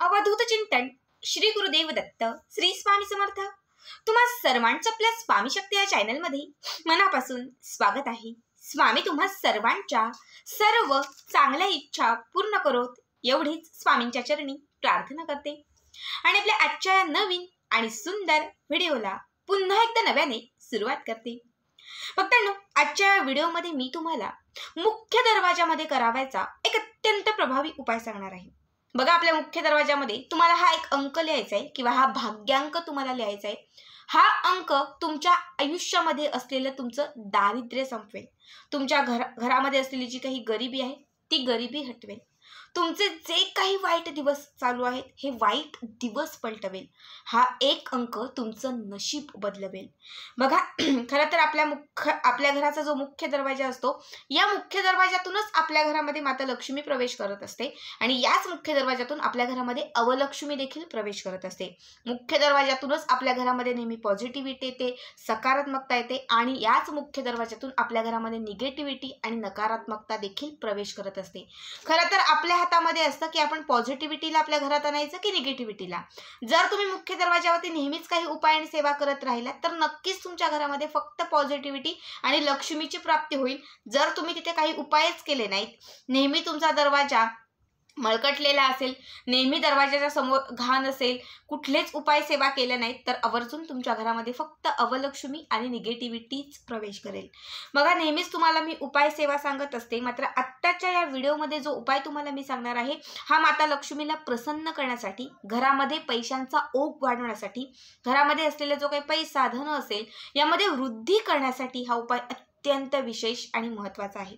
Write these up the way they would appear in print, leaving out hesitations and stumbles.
अवधूत चिंतन श्री गुरुदेव दत्त श्री स्वामी समर्थ। तुम्हा सर्वांचं आपल्या स्वामी शक्ती या चॅनलमध्ये मनापासून स्वागत आहे। स्वामी तुम्हा सर्वांच्या सर्व चांगल्या इच्छा पूर्ण करोत एवढीच स्वामींच्या चरणी प्रार्थना करते आणि आपल्या आजच्या या नवीन आणि सुंदर व्हिडिओला पुन्हा एकदा नव्याने सुरुवात करते। भक्तांनो, आजच्या व्हिडिओमध्ये मी तुम्हाला मुख्य दरवाजामध्ये करावायचा एक अत्यंत प्रभावी उपाय सांगणार आहे। बघा, आपल्या मुख्य दरवाजामध्ये तुम्हाला हा एक अंक लिहायचा आहे किंवा हा भाग्यांक तुम्हाला लिहायचा आहे। हा अंक तुमच्या आयुष्यामध्ये असलेलं तुमचं दारिद्र्य संपवेल, तुमच्या घरामध्ये असलेली जी काही गरिबी आहे ती गरिबी हटवेल, तुमचे जे काही वाईट दिवस चालू आहेत हे वाईट दिवस पलटवेल। हा एक अंक तुमचं नशीब बदलवेल। बघा, खरं तर आपल्या घराचा जो मुख्य दरवाजा असतो, या मुख्य दरवाजातूनच आपल्या घरामध्ये माता लक्ष्मी प्रवेश करत असते आणि याच मुख्य दरवाजातून आपल्या घरामध्ये अवलक्ष्मी देखील प्रवेश करत असते। मुख्य दरवाजातूनच आपल्या घरामध्ये नेहमी पॉझिटिव्हिटी येते, सकारात्मकता येते आणि याच मुख्य दरवाजातून आपल्या घरामध्ये निगेटिव्हिटी आणि नकारात्मकता देखील प्रवेश करत असते। खरं तर आपल्या हातामध्ये असतं की आपण पॉझिटिव्हिटीला आपल्या घरात आणायचं की निगेटिव्हिटीला। जर तुम्ही मुख्य दरवाजावरती नेहमीच काही उपाय आणि सेवा करत राहिला तर नक्कीच तुमच्या घरामध्ये फक्त पॉझिटिव्हिटी आणि लक्ष्मीची प्राप्ती होईल। जर तुम्ही तिथे काही उपायच केले नाहीत, नेहमी तुमचा दरवाजा मळकटलेला असेल, नेहमी दरवाजाच्या समोर घाण असेल, कुठलेच उपाय सेवा केले नाहीत, तर आवर्जून तुमच्या घरामध्ये फक्त अवलक्ष्मी आणि निगेटिव्हिटीच प्रवेश करेल। बघा, नेहमीच तुम्हाला मी उपाय सेवा सांगत असते, मात्र आत्ताच्या या व्हिडिओमध्ये जो उपाय तुम्हाला मी सांगणार आहे हा माता लक्ष्मीला प्रसन्न करण्यासाठी, घरामध्ये पैशांचा ओघ वाढवण्यासाठी, घरामध्ये असलेला जो काही पैसा धन असेल यामध्ये वृद्धी करण्यासाठी हा उपाय अत्यंत विशेष आणि महत्त्वाचा आहे।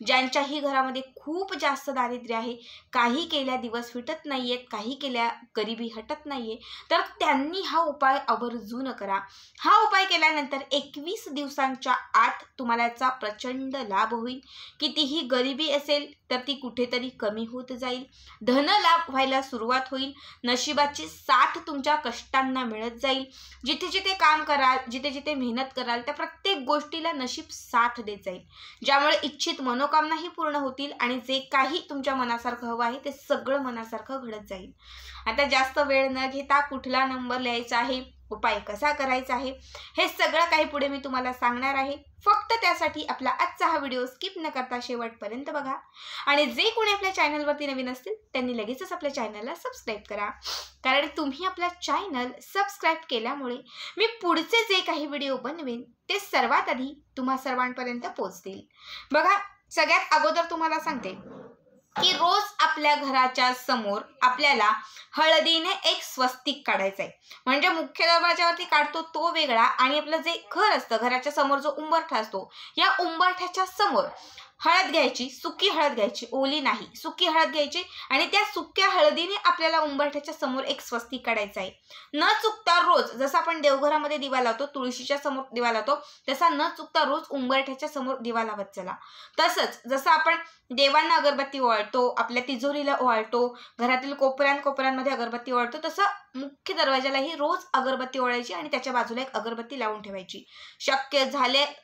ज्यांच्याही घरामध्ये खूप जास्त दारिद्र्य आहे, काही केल्या दिवस फिटत नाहीयेत, काही केल्या गरिबी हटत नाहीये, तर त्यांनी हा उपाय आवर्जून करा। हा उपाय केल्यानंतर 21 दिवसांच्या आत तुम्हाला याचा प्रचंड लाभ होईल। कितीही गरिबी असेल तर ती कुठेतरी कमी होत जाईल, धन लाभ व्हायला सुरुवात होईल, नशिबाची साथ तुमच्या कष्टांना मिळत जाईल। जिथे जिथे काम कराल, जिथे जिथे मेहनत कराल, त्या प्रत्येक गोष्टीला नशीब साथ देत जाईल, ज्यामुळे इच्छित मनोकामनाही पूर्ण होतील आणि जे काही तुमच्या मनासारखं हवं आहे ते सगळं मनासारखं घडत जाईल। आता जास्त वेळ न घेता कुठला नंबर लिहायचा आहे, उपाय कसा करायचा आहे, हे सगळं काही पुढे मी तुम्हाला सांगणार आहे। फक्त त्यासाठी आपला आजचा हा व्हिडिओ स्किप न करता शेवटपर्यंत बघा आणि जे कोणी आपल्या चॅनलवरती नवीन असतील त्यांनी लगेचच आपल्या चॅनलला सबस्क्राईब करा, कारण तुम्ही आपला चॅनल सबस्क्राईब केल्यामुळे मी पुढचे जे काही व्हिडिओ बनवेन ते सर्वात आधी तुम्हा सर्वांपर्यंत पोहोचतील। बघा, सगळ्यात अगोदर तुम्हाला सांगते की रोज आपल्या घराच्या समोर आपल्याला हळदीने एक स्वस्तिक काढायचं आहे। म्हणजे मुख्य दरवाजावरती काढतो तो वेगळा आणि आपलं जे घर असतं, घराच्या समोर जो उंबरठा असतो, या उंबरठ्याच्या समोर हळद घ्यायची, सुकी हळद घ्यायची, ओली नाही, सुकी हळद घ्यायची आणि त्या सुक्या हळदीने आपल्याला उंबरठ्याच्या समोर एक स्वस्तिक काढायचं आहे। न चुकता रोज, जसं आपण देवघरामध्ये दिवा लावतो, तुळशीच्या समोर दिवा लावतो, तसा न चुकता रोज उंबरठ्याच्या समोर दिवा लावत चला। तसंच जसं आपण देवांना अगरबत्ती ओवाळतो, आपल्या तिजोरीला ओवाळतो, घरातील कोपऱ्यांमध्ये अगरबत्ती ओवाळतो, तसं मुख्य दरवाजालाही रोज अगरबत्ती ओवाळायची आणि त्याच्या बाजूला एक अगरबत्ती लावून ठेवायची। शक्य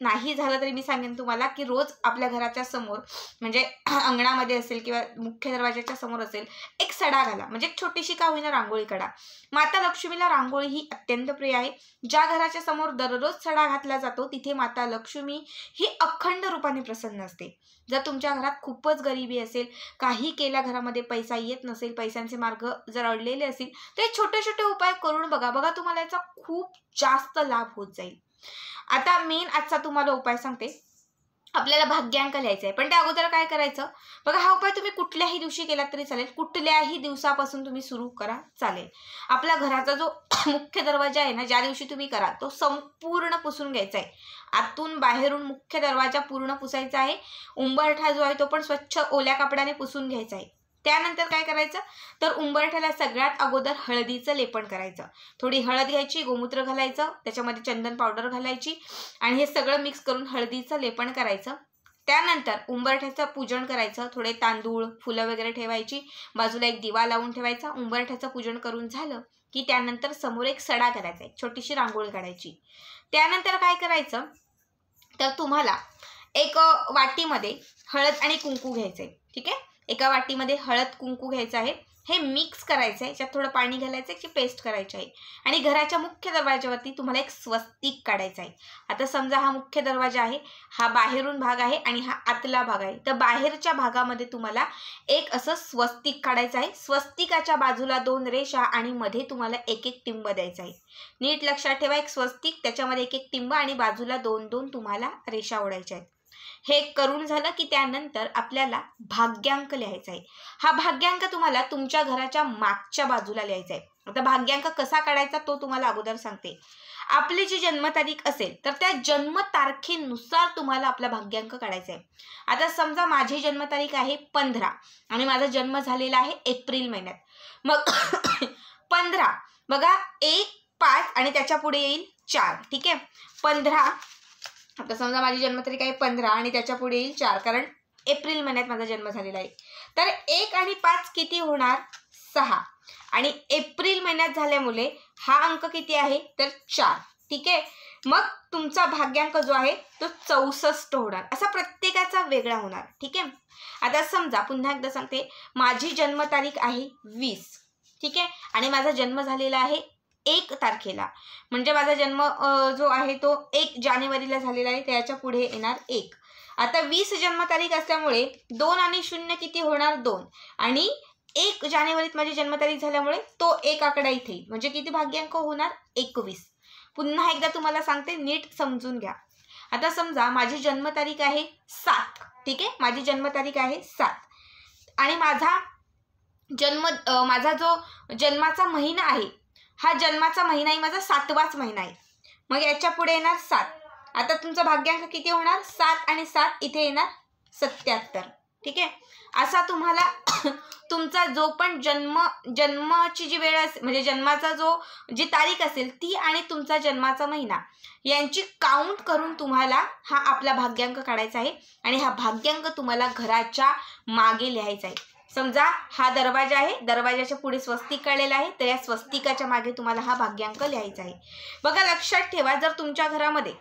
नाही झालं तरी मी सांगेन तुम्हाला की रोज आपल्या घराच्या समोर, म्हणजे अंगणामध्ये असेल किंवा मुख्य दरवाजाच्या समोर असेल, एक सडा घाला, म्हणजे एक छोटीशी का होईना रांगोळी काढा। माता लक्ष्मीला रांगोळी ही अत्यंत प्रिय आहे। ज्या घराच्या समोर दररोज सडा घातला जातो तिथे माता लक्ष्मी ही अखंड रूपाने प्रसन्न असते। जर तुमच्या घरात खूपच गरिबी असेल, काही केल्या घरामध्ये पैसा येत नसेल, पैशांचे मार्ग जर अडलेले असतील, तर छोटे छोटे उपाय करून बघा, तुम्हाला याचा खूप जास्त लाभ होत जाईल। आता मेन आजचा तुम्हाला उपाय सांगते। आपल्याला भाग्यांक लिहायचा आहे, पण त्या अगोदर काय करायचं बघा, हा उपाय तुम्ही कुठल्याही दिवशी केलात तरी चालेल, कुठल्याही दिवसापासून तुम्ही सुरू करा, चालेल। आपल्या घराचा जो मुख्य दरवाजा आहे ना, ज्या दिवशी तुम्ही करा तो संपूर्ण पुसून घ्यायचा आहे, आतून बाहेरून मुख्य दरवाजा पूर्ण पुसायचा आहे। उंबरठा जो आहे तो पण स्वच्छ ओल्या कपड्याने पुसून घ्यायचा आहे। त्यानंतर काय करायचं तर उंबरठ्याला सगळ्यात अगोदर हळदीचं लेपन करायचं। थोडी हळद घ्यायची, गोमूत्र घालायचं, त्याच्यामध्ये चंदन पावडर घालायची आणि हे सगळं मिक्स करून हळदीचं लेपन करायचं। त्यानंतर उंबरठ्याचं पूजन करायचं, थोडे तांदूळ, फुलं वगैरे ठेवायची, बाजूला एक दिवा लावून ठेवायचा। उंबरठ्याचं पूजन करून झालं की त्यानंतर समोर एक सडा करायचा, एक छोटीशी रांगोळी काढायची। त्यानंतर काय करायचं तर तुम्हाला एक वाटीमध्ये हळद आणि कुंकू घ्यायचंय, ठीक आहे। एका वाटीमध्ये हळद कुंकू घ्यायचं आहे हे मिक्स करायचं आहे, याच्यात थोडं पाणी घालायचं आहे, पेस्ट करायची आहे आणि घराच्या मुख्य दरवाजावरती तुम्हाला एक स्वस्तिक काढायचं आहे. आता समजा हा मुख्य दरवाजा आहे, हा बाहेरून भाग आहे आणि हा आतला भाग आहे. तर बाहेरच्या भागामध्ये तुम्हाला एक असं स्वस्तिक काढायचं आहे. स्वस्तिकाच्या बाजूला 2 रेषा आणि मध्ये तुम्हाला एक एक टिंब द्यायचा आहे. नीट लक्षात ठेवा, एक स्वस्तिक, त्याच्यामध्ये एक एक टिंब आणि बाजूला 2-2 तुम्हाला रेषा ओढायच्या आहेत. हे करून झालं की त्यानंतर आपल्याला भाग्यांक लिहायचा आहे. हा भाग्यांक तुम्हाला तुमच्या घराच्या मागच्या बाजूला लिहायचा आहे. आता भाग्यांक कसा काढायचा तो तुम्हाला अगोदर सांगते. आपली जी जन्मतारीख असेल तर त्या जन्मतारखेनुसार तुम्हाला आपला भाग्यांक काढायचा आहे. आता समजा माझी जन्मतारीख आहे 15 आणि माझा जन्म झालेला आहे एप्रिल महिन्यात. मग 15 बघा 1, 5 आणि त्याच्या पुढे येईल 4. ठीक आहे. 15, आता समजा माझी जन्मतारीख आहे 15 आणि त्याच्या पुढे येईल 4, कारण एप्रिल महिन्यात माझा जन्म झालेला आहे. तर 1 आणि 5 किती होणार? 6 आणि एप्रिल महिन्यात झाल्यामुळे हा अंक किती आहे तर 4. ठीक आहे. मग तुमचा भाग्यांक जो आहे तो 64 होणार. असा प्रत्येकाचा वेगळा होणार. ठीक आहे. आता समजा पुन्हा एकदा सांगते, माझी जन्मतारीख आहे 20. ठीक आहे. आणि माझा जन्म झालेला आहे 1 तारखेला, म्हणजे माझा जन्म जो आहे तो 1 जानेवारीला झालेला आहे, त्याच्या पुढे येणार 1. आता 20 जन्मतारीख असल्यामुळे 2 आणि 0 किती होणार? 2 आणि 1 जानेवारीत माझी जन्मतारीख झाल्यामुळे तो 1 आकडा इथे येईल, म्हणजे किती भाग्यांक होणार? 21. पुन्हा एकदा तुम्हाला सांगते, नीट समजून घ्या. आता समजा माझी जन्मतारीख आहे 7. ठीक आहे. माझी जन्मतारीख आहे 7 आणि माझा जो जन्माचा महिना आहे, हा जन्माचा महिनाही माझा 7वाच महिना आहे. मग याच्या पुढे येणार 7. आता तुमचा भाग्यांक किती होणार? 7 आणि 7 इथे येणार 77. ठीक आहे. असा तुम्हाला तुमचा जो पण जन्माची जी वेळ असेल, म्हणजे जन्माचा जी तारीख असेल ती आणि तुमचा जन्माचा महिना यांची काउंट करून तुम्हाला हा आपला भाग्यांक काढायचा आहे आणि हा भाग्यांक तुम्हाला घराच्या मागे लिहायचा आहे. समजा हा दरवाजा आहे, दरवाजाच्या पुढे स्वस्तिक काढलेला आहे, तर या स्वस्तिकाच्या मागे तुम्हाला हा भाग्यांक लिहायचा आहे. बघा लक्षात ठेवा, जर तुमच्या घरामध्ये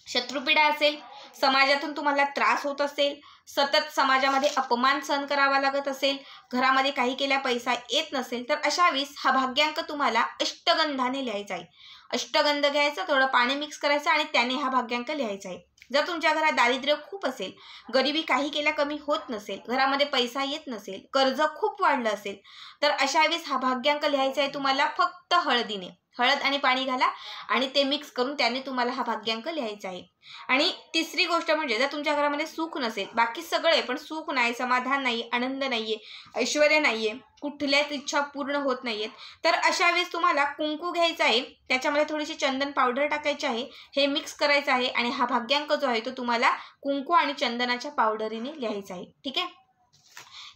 शत्रुपीडा असेल, समाजातून तुम्हाला त्रास होत असेल, सतत समाजामध्ये अपमान सहन करावा लागत असेल, घरामध्ये काही केल्या पैसा येत नसेल, तर अशा वेळेस हा भाग्यांक तुम्हाला अष्टगंधाने लिहायचा आहे. अष्टगंध घ्यायचं, थोडं पाणी मिक्स करायचं आणि त्याने हा भाग्यांक लिहायचा आहे. जर तुमच्या घरात दारिद्र्य खूप असेल, गरिबी काही केल्या कमी होत नसेल, घरामध्ये पैसा येत नसेल, कर्ज खूप वाढलं असेल, तर अशा वेळेस हा भाग्यांक लिहायचा आहे तुम्हाला फक्त हळदीने. हळद आणि पाणी घाला आणि ते मिक्स करून त्याने तुम्हाला हा भाग्यांक लिहायचा आहे. आणि तिसरी गोष्ट म्हणजे जर तुमच्या घरामध्ये सुख नसेल, बाकी सगळे पण सुख नाही, समाधान नाही, आनंद नाहीये, ऐश्वर्य नाहीये, कुठल्याच इच्छा पूर्ण होत नाहीयेत, तर अशा वेळेस तुम्हाला कुंकू घ्यायचा आहे, त्याच्यामध्ये थोडीशी चंदन पावडर टाकायची आहे, हे मिक्स करायचं आहे आणि हा भाग्यांक जो आहे तो तुम्हाला कुंकू आणि चंदनाच्या पावडरीने लिहायचा आहे. ठीक आहे.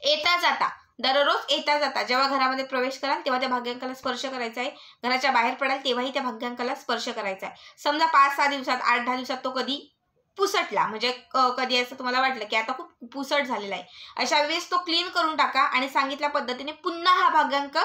येता जाता, दररोज येता जाता जेव्हा घरामध्ये प्रवेश कराल तेव्हा त्या भाग्यांकाला स्पर्श करायचा आहे. घराच्या बाहेर पडाल तेव्हाही त्या भाग्यांकाला स्पर्श करायचा आहे. समजा 5-6 दिवसात, 8-10 दिवसात तो कधी पुसटला, म्हणजे कधी असं तुम्हाला वाटलं की आता खूप पुसट झालेला आहे, अशा वेळेस तो क्लीन करून टाका आणि सांगितल्या पद्धतीने पुन्हा हा भाग्यांक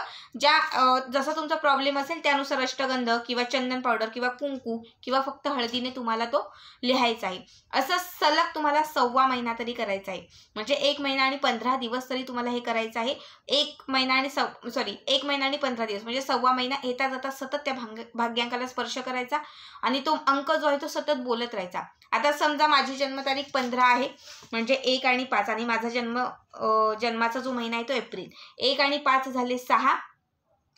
जसा तुमचा प्रॉब्लेम असेल त्यानुसार अष्टगंध किंवा चंदन पावडर किंवा कुंकू किंवा फक्त हळदीने तुम्हाला तो लिहायचा आहे. असं सलग तुम्हाला 1.25 महिना तरी करायचा आहे. म्हणजे 1 महिना आणि 15 दिवस तरी तुम्हाला हे करायचं आहे. 1 महिना आणि 15 दिवस म्हणजे 1.25 महिना येता जाता सतत त्या भाग्यांकाला स्पर्श करायचा आणि तो अंक जो आहे तो सतत बोलत राहायचा. आता समजा माझी जन्मतारीख 15 आहे, म्हणजे 1 आणि 5 आणि माझा जन्माचा जो महिना आहे तो एप्रिल. 1 आणि 5 झाले 6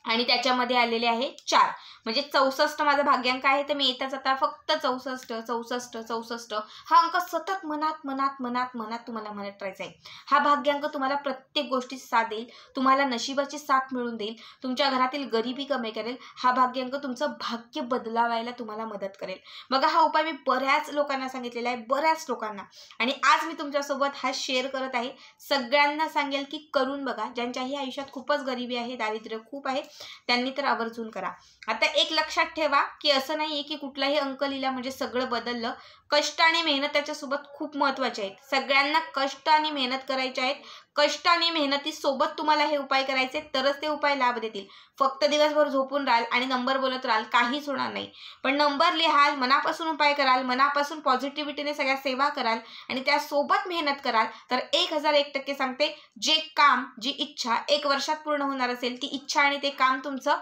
आणि त्याच्यामध्ये आलेले आहे 4, म्हणजे 64 माझा भाग्यांक आहे. तर मी येता जाता फक्त 64 हा अंक सतत मनात तुम्हाला म्हणत राहायचा आहे. हा भाग्यांक तुम्हाला प्रत्येक गोष्टीत साथ देईल, तुम्हाला नशिबाची साथ मिळवून देईल, तुमच्या घरातील गरिबी कमी करेल. हा भाग्यांक तुमचं भाग्य बदलावायला तुम्हाला मदत करेल. बघा हा उपाय मी बऱ्याच लोकांना सांगितलेला आहे, बऱ्याच लोकांना, आणि आज मी तुमच्यासोबत हा शेअर करत आहे. सगळ्यांना सांगेल की करून बघा. ज्यांच्याही आयुष्यात खूपच गरिबी आहे, दारिद्र्य खूप आहे, त्यांनी तर आवर्जून करा. आता एक लक्षात ठेवा की असं नाहीये की कुठलाही अंक लिहिला म्हणजे सगळं बदललं. कष्ट आणि मेहनत त्याच्यासोबत खूप महत्त्वाचे आहेत. सगळ्यांना कष्ट आणि मेहनत करायचे आहेत. कष्ट आणि मेहनतीसोबत तुम्हाला हे उपाय करायचे, तरच ते उपाय लाभ देतील. फक्त दिवसभर झोपून राहाल आणि नंबर बोलत राहाल, काहीच होणार नाही. पण नंबर लिहाल, मनापासून उपाय कराल, मनापासून पॉझिटिव्हिटीने सगळ्या सेवा कराल आणि त्यासोबत मेहनत कराल, तर 1001% सांगते, जे काम, जी इच्छा 1 वर्षात पूर्ण होणार असेल, ती इच्छा आणि ते काम तुमचं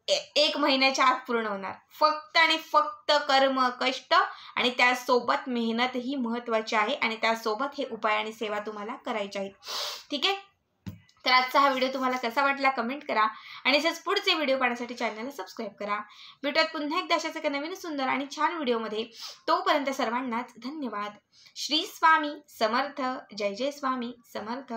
1 महिन्याच्या आत पूर्ण होणार. फक्त आणि फक्त कर्म, कष्ट आणि त्यासोबत मेहनत ही महत्त्वाची आहे आणि त्यासोबत हे उपाय आणि सेवा तुम्हाला करायच्या आहेत. ठीक आहे. तर आजचा हा व्हिडिओ तुम्हाला कसा वाटला कमेंट करा आणि असेच पुढचे व्हिडिओ पाहण्यासाठी चॅनलला सबस्क्राईब करा. भेटूयात पुन्हा एकदा अशाच एका नवीन सुंदर आणि छान व्हिडिओमध्ये. तोपर्यंत सर्वांनाच धन्यवाद. श्री स्वामी समर्थ. जय जय स्वामी समर्थ.